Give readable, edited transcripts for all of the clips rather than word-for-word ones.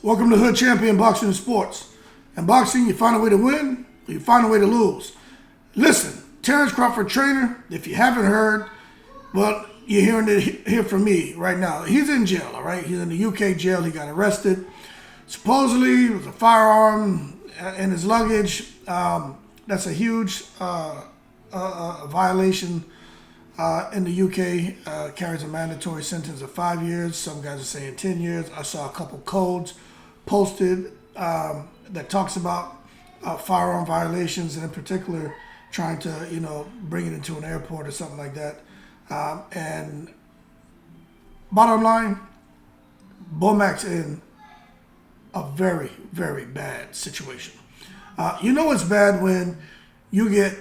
Welcome to Hood Champion Boxing and Sports. In boxing, you find a way to win, or you find a way to lose. Listen, Terrence Crawford trainer, if you haven't heard, well, you're hearing it here from me right now. He's in jail, all right? He's in the UK jail. He got arrested. Supposedly, it was a firearm in his luggage. That's a huge violation in the UK. Carries a mandatory sentence of 5 years. Some guys are saying 10 years. I saw a couple codes posted that talks about firearm violations, and in particular, trying to, bring it into an airport or something like that. And bottom line, Bomac's in a very, very bad situation. It's bad when you get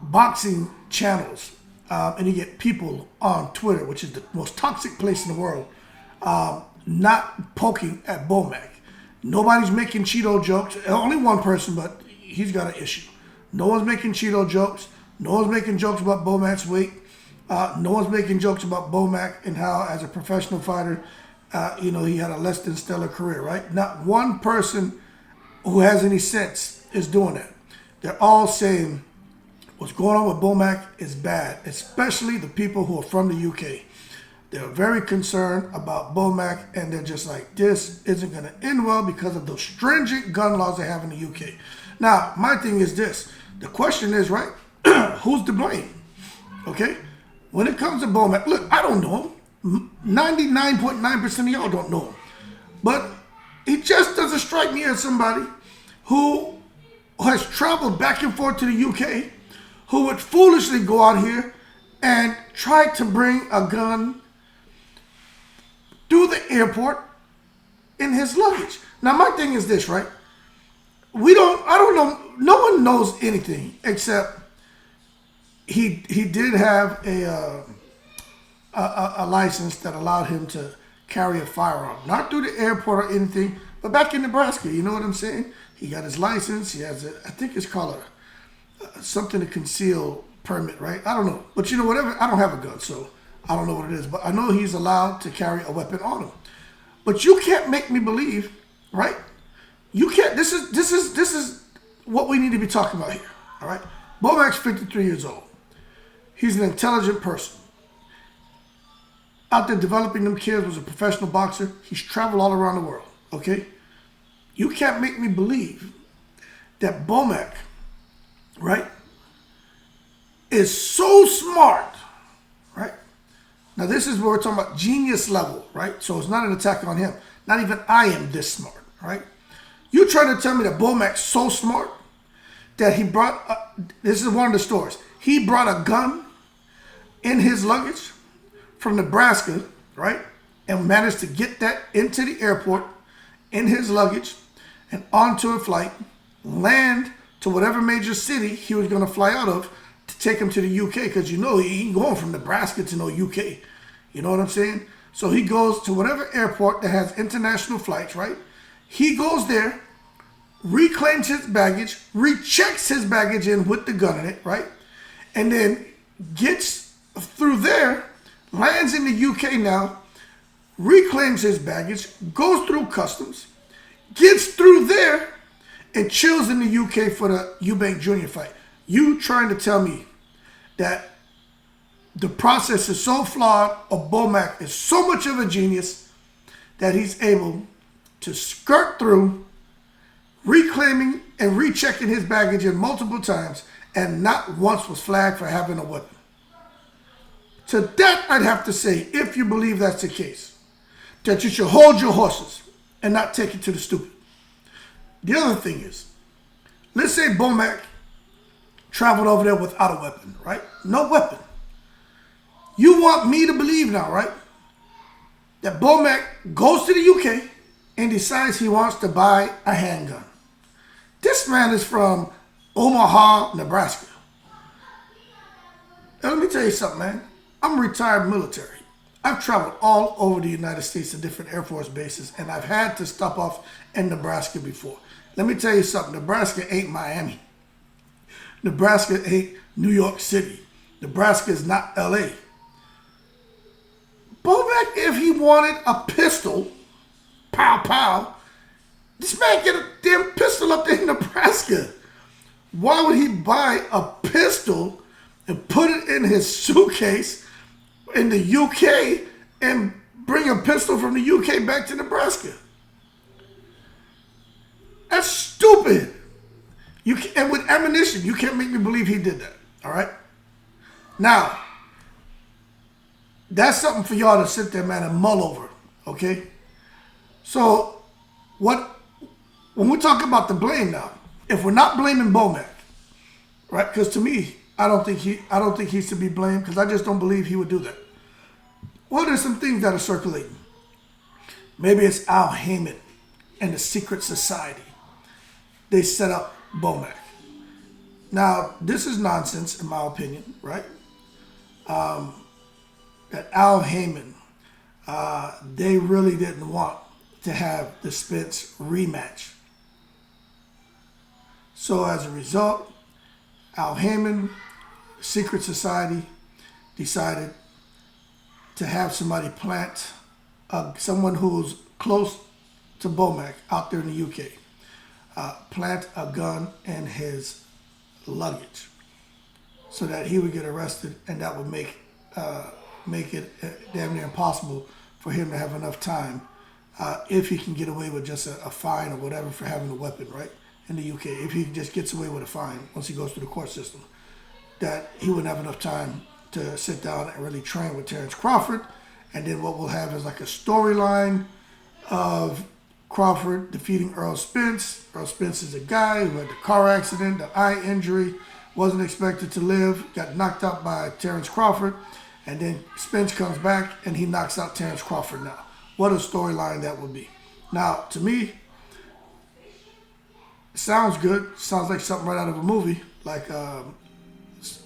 boxing channels and you get people on Twitter, which is the most toxic place in the world, not poking at Bomac. Nobody's making Cheeto jokes. Only one person, but he's got an issue. No one's making Cheeto jokes. No one's making jokes about Bomac's weight. No one's making jokes about Bomac and how, as a professional fighter, he had a less than stellar career, right? Not one person who has any sense is doing that. They're all saying what's going on with Bomac is bad, especially the people who are from the UK. They're very concerned about Bomac, and they're just like, this isn't going to end well because of those stringent gun laws they have in the UK. Now, my thing is this. The question is, right, who's to blame? Okay? When it comes to Bomac, look, I don't know him. 99.9% of y'all don't know him. But he just doesn't strike me as somebody who has traveled back and forth to the UK, who would foolishly go out here and try to bring a gun through the airport in his luggage. Now, my thing is this, right? I don't know, no one knows anything except he did have a license that allowed him to carry a firearm. Not through the airport or anything, but back in Nebraska, you know what I'm saying? He got his license. He has I think it's called something to conceal permit, right? I don't know. But whatever, I don't have a gun, so I don't know what it is. But I know he's allowed to carry a weapon on him. But you can't make me believe, right? You can't, this is what we need to be talking about here, all right? Bomac's 53 years old. He's an intelligent person. Out there developing them kids, was a professional boxer. He's traveled all around the world, okay? You can't make me believe that Bomac, right, is so smart, right? Now, this is where we're talking about genius level, right? So it's not an attack on him. Not even I am this smart, right? You trying to tell me that Bomac's so smart that he brought, this is one of the stories, he brought a gun in his luggage from Nebraska, right? And managed to get that into the airport in his luggage and onto a flight, land to whatever major city he was going to fly out of to take him to the UK, because he ain't going from Nebraska to no UK. You know what I'm saying? So he goes to whatever airport that has international flights, right? He goes there, reclaims his baggage, rechecks his baggage in with the gun in it, right? And then gets through there, lands in the UK now, reclaims his baggage, goes through customs, gets through there, and chills in the UK for the Eubank Jr. fight. You trying to tell me that the process is so flawed, or Bomac is so much of a genius that he's able to skirt through, reclaiming and rechecking his baggage in multiple times, and not once was flagged for having a weapon. To that, I'd have to say, if you believe that's the case, that you should hold your horses and not take it to the stupid. The other thing is, let's say Bomac traveled over there without a weapon, right? No weapon. You want me to believe now, right, that Bomac goes to the UK and decides he wants to buy a handgun. This man is from Omaha, Nebraska. Now, let me tell you something, man. I'm retired military. I've traveled all over the United States to different Air Force bases, and I've had to stop off in Nebraska before. Let me tell you something. Nebraska ain't Miami. Nebraska ain't New York City. Nebraska is not LA. Bomac, if he wanted a pistol, pow, pow, This man get a damn pistol up there in Nebraska. Why would he buy a pistol and put it in his suitcase in the UK and bring a pistol from the UK back to Nebraska? That's stupid. And with ammunition, you can't make me believe he did that. All right? Now, that's something for y'all to sit there, man, and mull over. Okay? So, when we talk about the blame now, if we're not blaming Bomac, right? Because to me, I don't think he's to be blamed, because I just don't believe he would do that. Well, there's some things that are circulating. Maybe it's Al Haymon and the secret society. They set up Bomac. Now, this is nonsense, in my opinion, right? That Al Haymon, they really didn't want to have the Spence rematch. So as a result, Al Haymon, secret society, decided to have somebody plant, someone who's close to Bomac out there in the UK, plant a gun in his luggage so that he would get arrested, and that would make it damn near impossible for him to have enough time, if he can get away with just a fine or whatever for having a weapon, right, in the UK. If he just gets away with a fine once he goes through the court system, that he wouldn't have enough time to sit down and really train with Terrence Crawford. And then what we'll have is like a storyline of Crawford defeating Earl Spence. Earl Spence is a guy who had the car accident, the eye injury, wasn't expected to live, got knocked out by Terrence Crawford, and then Spence comes back and he knocks out Terrence Crawford now. What a storyline that would be. Now, to me, it sounds good. Sounds like something right out of a movie, like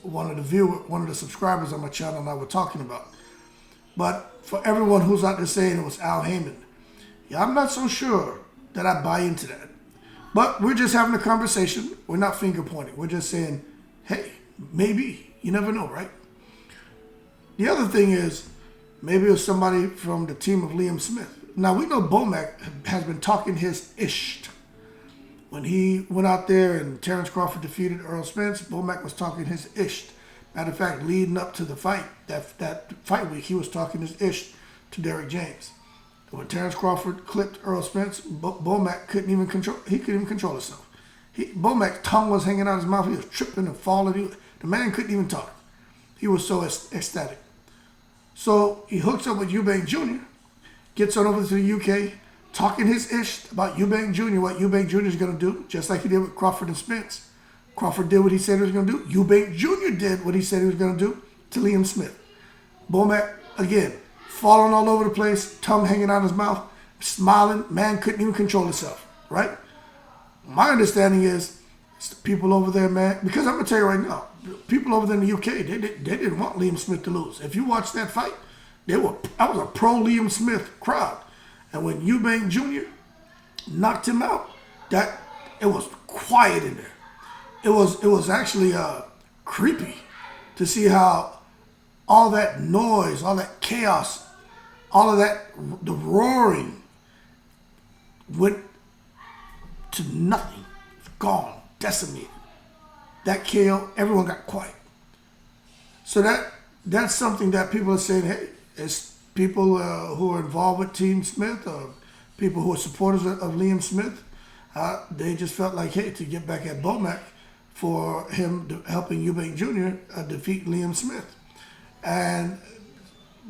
one of the subscribers on my channel and I were talking about. But for everyone who's out there saying it was Al Haymon, yeah, I'm not so sure that I buy into that. But we're just having a conversation. We're not finger pointing. We're just saying, hey, maybe. You never know, right? The other thing is, maybe it was somebody from the team of Liam Smith. Now, we know Bomac has been talking his ish. When he went out there and Terrence Crawford defeated Earl Spence, Bomac was talking his ish. Matter of fact, leading up to the fight, that fight week, he was talking his ish to Derrick James. When Terrence Crawford clipped Earl Spence, Bomac couldn't even control himself. Bomac's tongue was hanging out of his mouth. He was tripping and falling. The man couldn't even talk. He was so ecstatic. So he hooks up with Eubank Jr., gets on over to the UK, talking his ish about Eubank Jr., what Eubank Jr. is going to do, just like he did with Crawford and Spence. Crawford did what he said he was going to do. Eubank Jr. did what he said he was going to do to Liam Smith. Bomac, again, falling all over the place, tongue hanging out of his mouth, smiling. Man couldn't even control himself, right? My understanding is it's the people over there, man, because I'm going to tell you right now, people over there in the UK, they didn't want Liam Smith to lose. If you watch that fight, I was a pro Liam Smith crowd. And when Eubank Jr. knocked him out, it was quiet in there. It was actually creepy to see how all that noise, all that chaos, all of that, the roaring went to nothing. Gone, decimated. That KO, everyone got quiet. So that's something that people are saying, hey, it's people who are involved with Team Smith, or people who are supporters of Liam Smith, they just felt like, hey, to get back at Bomac for him helping Eubank Jr. Defeat Liam Smith. And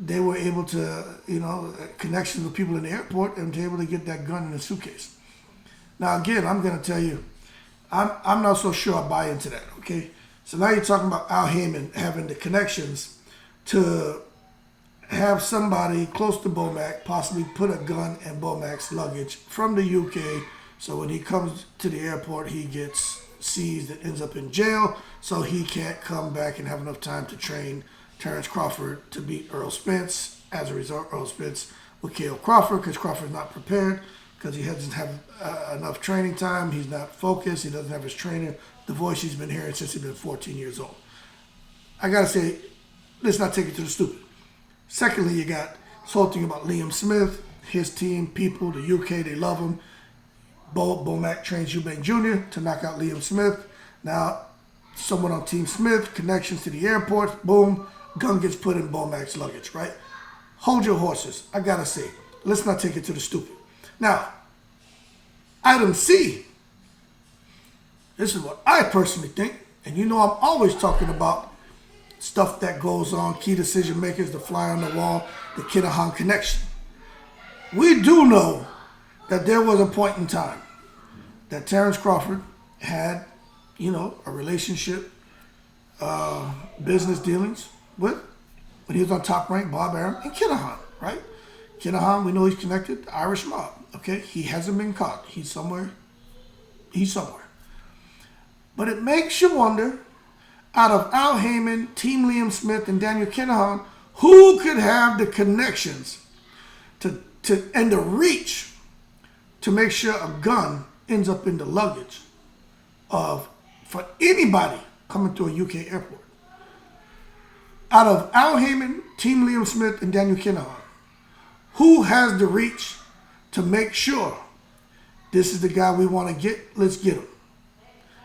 they were able to, connection with people in the airport and to able to get that gun in a suitcase. Now, again, I'm going to tell you, I'm not so sure I buy into that, okay? So now you're talking about Al Haymon having the connections to have somebody close to Bomac possibly put a gun in Bomac's luggage from the UK, so when he comes to the airport, he gets seized and ends up in jail, so he can't come back and have enough time to train Terrence Crawford to beat Earl Spence. As a result, Earl Spence will kill Crawford because Crawford's not prepared, because he doesn't have enough training time. He's not focused. He doesn't have his trainer, the voice he's been hearing since he's been 14 years old. I got to say, let's not take it to the stupid. Secondly, you got this whole thing about Liam Smith, his team, people, the UK, they love him. Bomac trains Eubank Jr. to knock out Liam Smith. Now, someone on Team Smith, connections to the airport, boom, gun gets put in Bomac's luggage, right? Hold your horses. I gotta say, let's not take it to the stupid. Now, item C. This is what I personally think, and you know I'm always talking about stuff that goes on, key decision makers, the fly on the wall, the Kinahan connection. We do know that there was a point in time that Terrence Crawford had, a relationship, business dealings with, when he was on Top Rank, Bob Arum, and Kinahan, right? Kinahan, we know he's connected to Irish mob, okay? He hasn't been caught. He's somewhere. But it makes you wonder, out of Al Haymon, Team Liam Smith, and Daniel Kinahan, who could have the connections and the reach to make sure a gun ends up in the luggage for anybody coming through a UK airport. Out of Al Haymon, Team Liam Smith, and Daniel Kinahan, who has the reach to make sure this is the guy we want to get? Let's get him.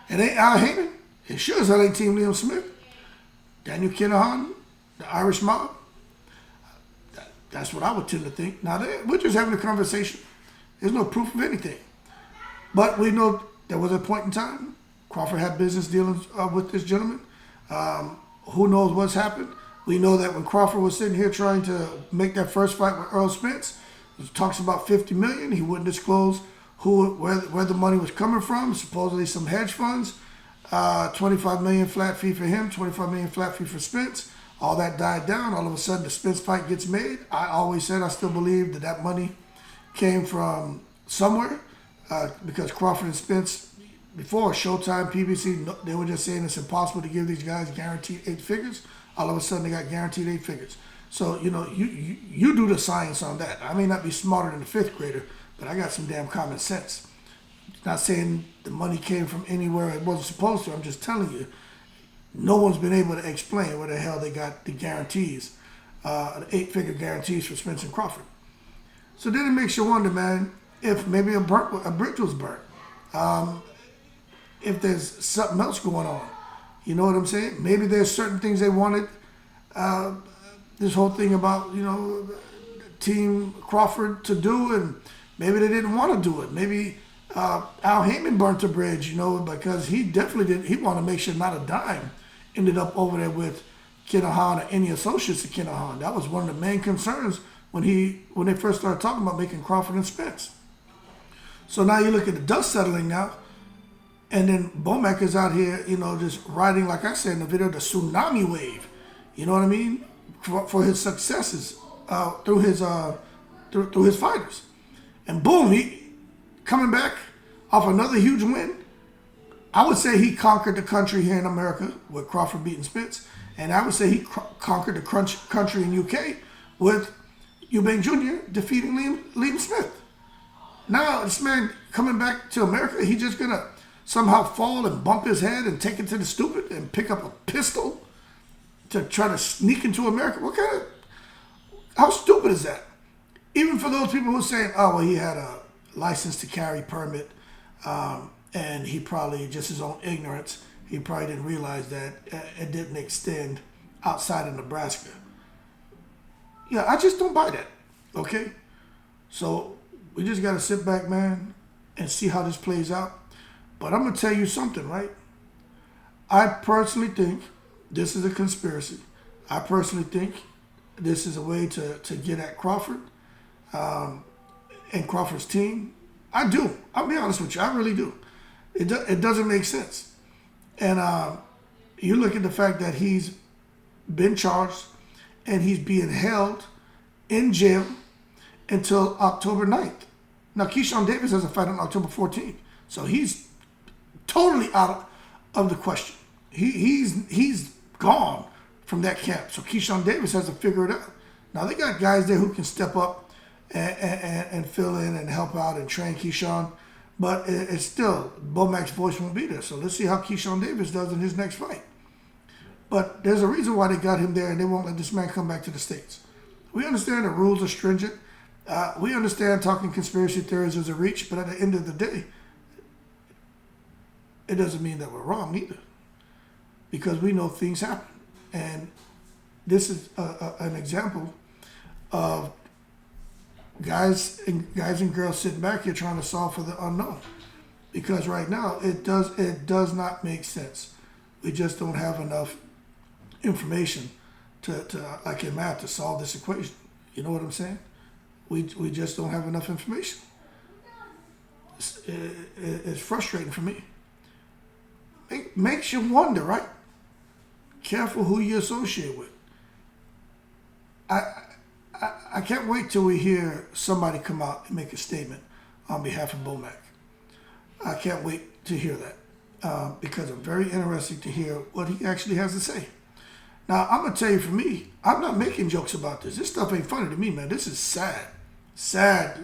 It ain't Al Haymon. It sure as hell ain't Team Liam Smith. Daniel Kinahan, the Irish mob. That's what I would tend to think. Now, we're just having a conversation. There's no proof of anything. But we know there was a point in time Crawford had business dealings with this gentleman. Who knows what's happened? We know that when Crawford was sitting here trying to make that first fight with Earl Spence, it talks about $50 million. He wouldn't disclose where the money was coming from. Supposedly some hedge funds. $25 million flat fee for him, $25 million flat fee for Spence. All that died down. All of a sudden, the Spence fight gets made. I always said I still believe that money came from somewhere because Crawford and Spence, before Showtime, PBC, they were just saying it's impossible to give these guys guaranteed 8 figures. All of a sudden, they got guaranteed 8 figures. So, you do the science on that. I may not be smarter than a 5th grader, but I got some damn common sense. Not saying the money came from anywhere it wasn't supposed to. I'm just telling you, no one's been able to explain where the hell they got the guarantees, the 8-figure guarantees for Spence and Crawford. So then it makes you wonder, man, if maybe a bridge was burnt. If there's something else going on. You know what I'm saying? Maybe there's certain things they wanted. This whole thing about, Team Crawford to do, and maybe they didn't want to do it. Maybe Al Haymon burnt a bridge, because he definitely didn't. He wanted to make sure not a dime ended up over there with Kinahan or any associates of Kinahan. That was one of the main concerns when they first started talking about making Crawford and Spence. So now you look at the dust settling now, and then Bomac is out here, just riding, like I said in the video, the tsunami wave. You know what I mean? For his successes through his fighters, and boom, he coming back off another huge win. I would say he conquered the country here in America with Crawford beating Spence, and I would say he conquered the country in UK with Eubank Jr. defeating Liam Smith. Now this man coming back to America, he just gonna somehow fall and bump his head and take it to the stupid and pick up a pistol to try to sneak into America? How stupid is that? Even for those people who are saying, oh, well, he had a license to carry permit, and he probably, just his own ignorance, he probably didn't realize that it didn't extend outside of Nebraska. Yeah, I just don't buy that, okay? So we just got to sit back, man, and see how this plays out. But I'm going to tell you something, right? I personally think this is a conspiracy. I personally think this is a way to get at Crawford and Crawford's team. I do. I'll be honest with you. I really do. It doesn't make sense. And you look at the fact that he's been charged and he's being held in jail until October 9th. Now, Keyshawn Davis has a fight on October 14th. So he's totally out of the question. He's gone from that camp. So Keyshawn Davis has to figure it out. Now, they got guys there who can step up and fill in and help out and train Keyshawn. But it's still, Bomac's voice won't be there. So let's see how Keyshawn Davis does in his next fight. But there's a reason why they got him there, and they won't let this man come back to the States. We understand the rules are stringent, We understand talking conspiracy theories is a reach, but at the end of the day, it doesn't mean that we're wrong either, because we know things happen. And this is an example of guys and girls sitting back here trying to solve for the unknown, because right now it does not make sense. We just don't have enough information to like in math, to solve this equation. You know what I'm saying? We just don't have enough information. It's frustrating for me. It makes you wonder, right? Careful who you associate with. I can't wait till we hear somebody come out and make a statement on behalf of Bomac. I can't wait to hear that, because I'm very interested to hear what he actually has to say. Now, I'm going to tell you, for me, I'm not making jokes about this. This stuff ain't funny to me, man. This is sad. Sad.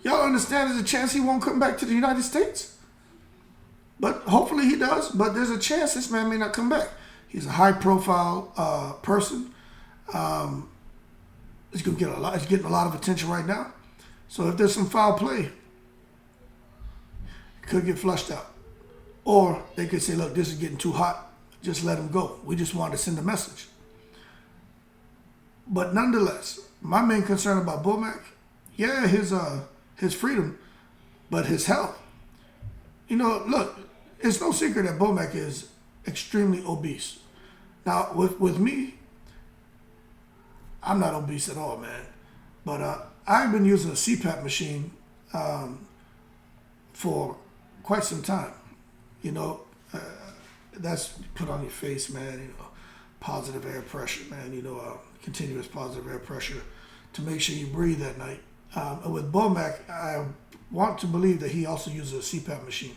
Y'all understand there's a chance he won't come back to the United States? But hopefully he does. But there's a chance this man may not come back. He's a high-profile person. He's going to get a lot. He's getting a lot of attention right now. So if there's some foul play, it could get flushed out. Or they could say, look, this is getting too hot. Just let him go. We just wanted to send a message. But nonetheless, my main concern about Bomac, yeah, his freedom, but his health. You know, look, it's no secret that Bomac is extremely obese. Now, with me, I'm not obese at all, man. But I've been using a CPAP machine for quite some time. You know, that's put on your face, man. You know, positive air pressure, man. You know, continuous positive air pressure to make sure you breathe at night. And with Bomac, I want to believe that he also uses a CPAP machine.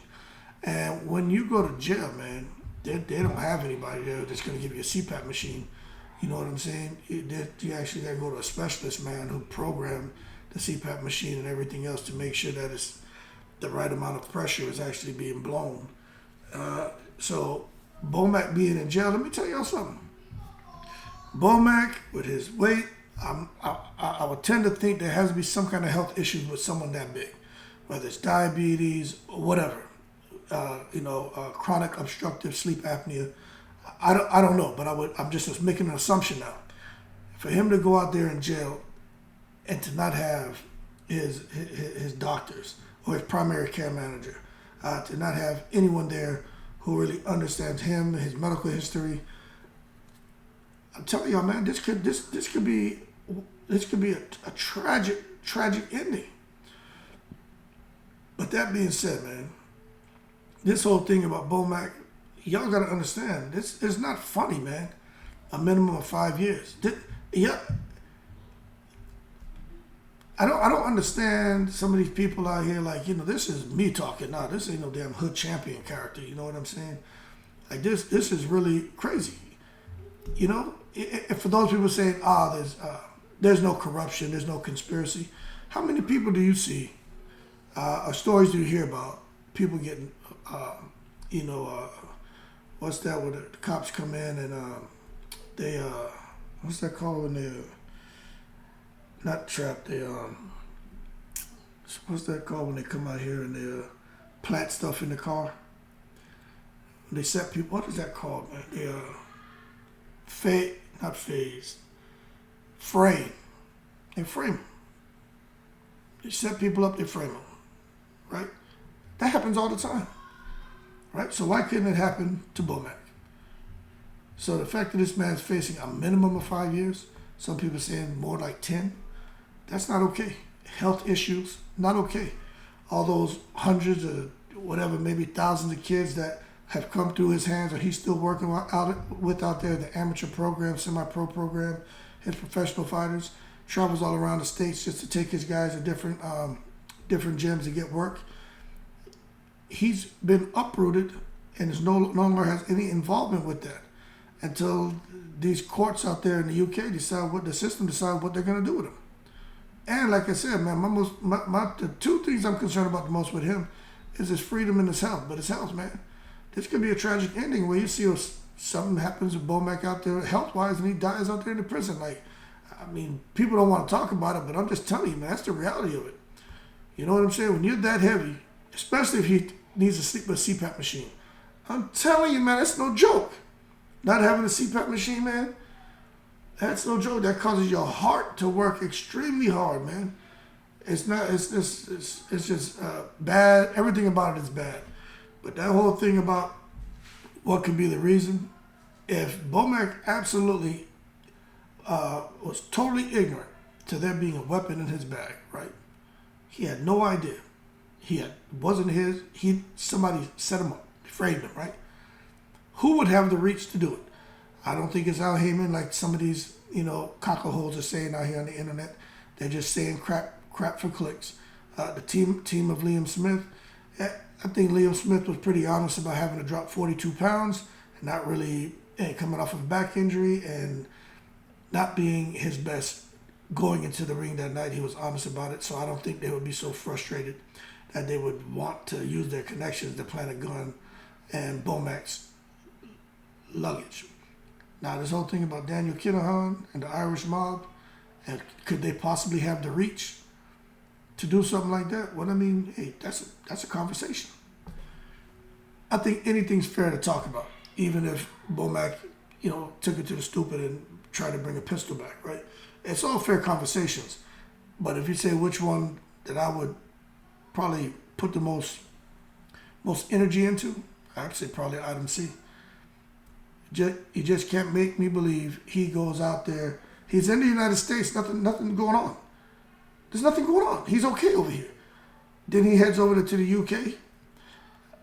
And when you go to jail, man, they don't have anybody there that's going to give you a CPAP machine. You know what I'm saying? You actually got to go to a specialist, man, who programmed the CPAP machine and everything else to make sure that it's the right amount of pressure is actually being blown. So Bomac being in jail, let me tell y'all something. Bomac, with his weight, I would tend to think there has to be some kind of health issues with someone that big, whether it's diabetes or whatever. Chronic obstructive sleep apnea. I don't know, but I'm just making an assumption now. For him to go out there in jail and to not have his doctors or his primary care manager, to not have anyone there who really understands him, his medical history. I'm telling y'all, man, this could be a tragic ending. But that being said, man, this whole thing about Bomac, y'all gotta understand, this is not funny, man. A minimum of 5 years. I don't understand some of these people out here, like, you know, this is me talking now. This ain't no damn hood champion character. You know what I'm saying? Like, this is really crazy. You know, for those people saying, there's no corruption, there's no conspiracy. How many people do you see, or stories do you hear about people getting, what's that where the cops come in and they, what's that called when they're not trapped, they, what's that called when they come out here and they plant stuff in the car? They set people, what is that called, man? They, frame. They frame them. They set people up, they frame them, right? That happens all the time, right? So why couldn't it happen to Bomac? So the fact that this man's facing a minimum of 5 years, some people saying more like 10, that's not okay. Health issues, not okay. All those hundreds of whatever, maybe thousands of kids that have come through his hands, or he's still working out there, the amateur program, semi-pro program, his professional fighters, travels all around the states just to take his guys to different gyms to get work. He's been uprooted and is no longer has any involvement with that until these courts out there in the UK decide what they're going to do with him. And like I said, man, the two things I'm concerned about the most with him is his freedom and his health. But his health, man, this could be a tragic ending where you see something happens with Bomac out there health-wise and he dies out there in the prison. Like, I mean, people don't want to talk about it, but I'm just telling you, man, that's the reality of it. You know what I'm saying? When you're that heavy, especially if he needs to sleep with a CPAP machine, I'm telling you, man, that's no joke. Not having a CPAP machine, man, that's no joke. That causes your heart to work extremely hard, man. It's not. It's just bad. Everything about it is bad. But that whole thing about what could be the reason, if Bomac absolutely was totally ignorant to there being a weapon in his bag, right? He had no idea. Wasn't his. Somebody set him up, framed him, right? Who would have the reach to do it? I don't think it's Al Haymon like some of these, cockleholes are saying out here on the internet. They're just saying crap for clicks. The team of Liam Smith. I think Liam Smith was pretty honest about having to drop 42 pounds and not really coming off of a back injury and not being his best going into the ring that night. He was honest about it, so I don't think they would be so frustrated that they would want to use their connections to plant a gun and Bomac's luggage. Now, this whole thing about Daniel Kinahan and the Irish mob, and could they possibly have the reach to do something like that? Well, I mean, hey, that's a conversation. I think anything's fair to talk about, even if Bomac, took it to the stupid and tried to bring a pistol back, right? It's all fair conversations. But if you say which one that I would probably put the most energy into, I'd say probably item C. You just can't make me believe he goes out there. He's in the United States, nothing going on. There's nothing going on. He's okay over here. Then he heads over to the UK.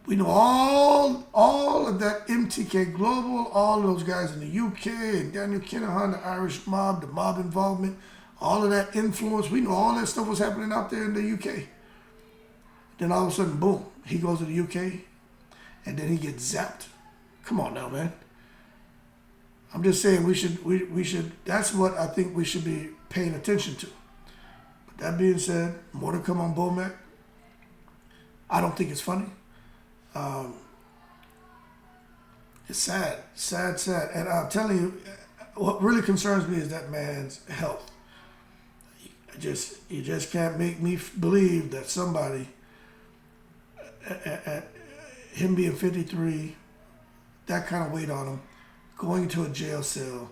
We know all of that MTK Global, all of those guys in the UK, and Daniel Kinahan, the Irish mob, the mob involvement, all of that influence. We know all that stuff was happening out there in the UK. Then all of a sudden, boom, he goes to the UK, and then he gets zapped. Come on now, man. I'm just saying we should. That's what I think we should be paying attention to. But that being said, more to come on Bomac. I don't think it's funny. It's sad, and I'm telling you, what really concerns me is that man's health. You just can't make me believe that somebody, at him being 53, that kind of weight on him, going to a jail cell,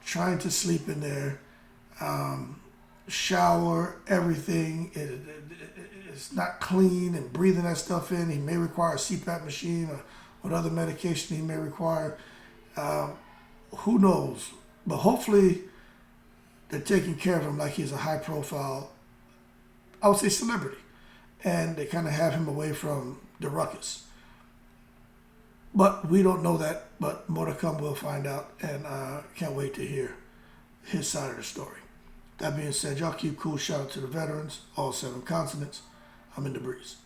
trying to sleep in there, shower, everything. It's not clean, and breathing that stuff in. He may require a CPAP machine or what other medication he may require. Who knows? But hopefully they're taking care of him like he's a high profile, I would say, celebrity. And they kind of have him away from the ruckus. But we don't know that, but more to come, we'll find out, and can't wait to hear his side of the story. That being said, y'all keep cool. Shout out to the veterans, all 7 continents. I'm in the breeze.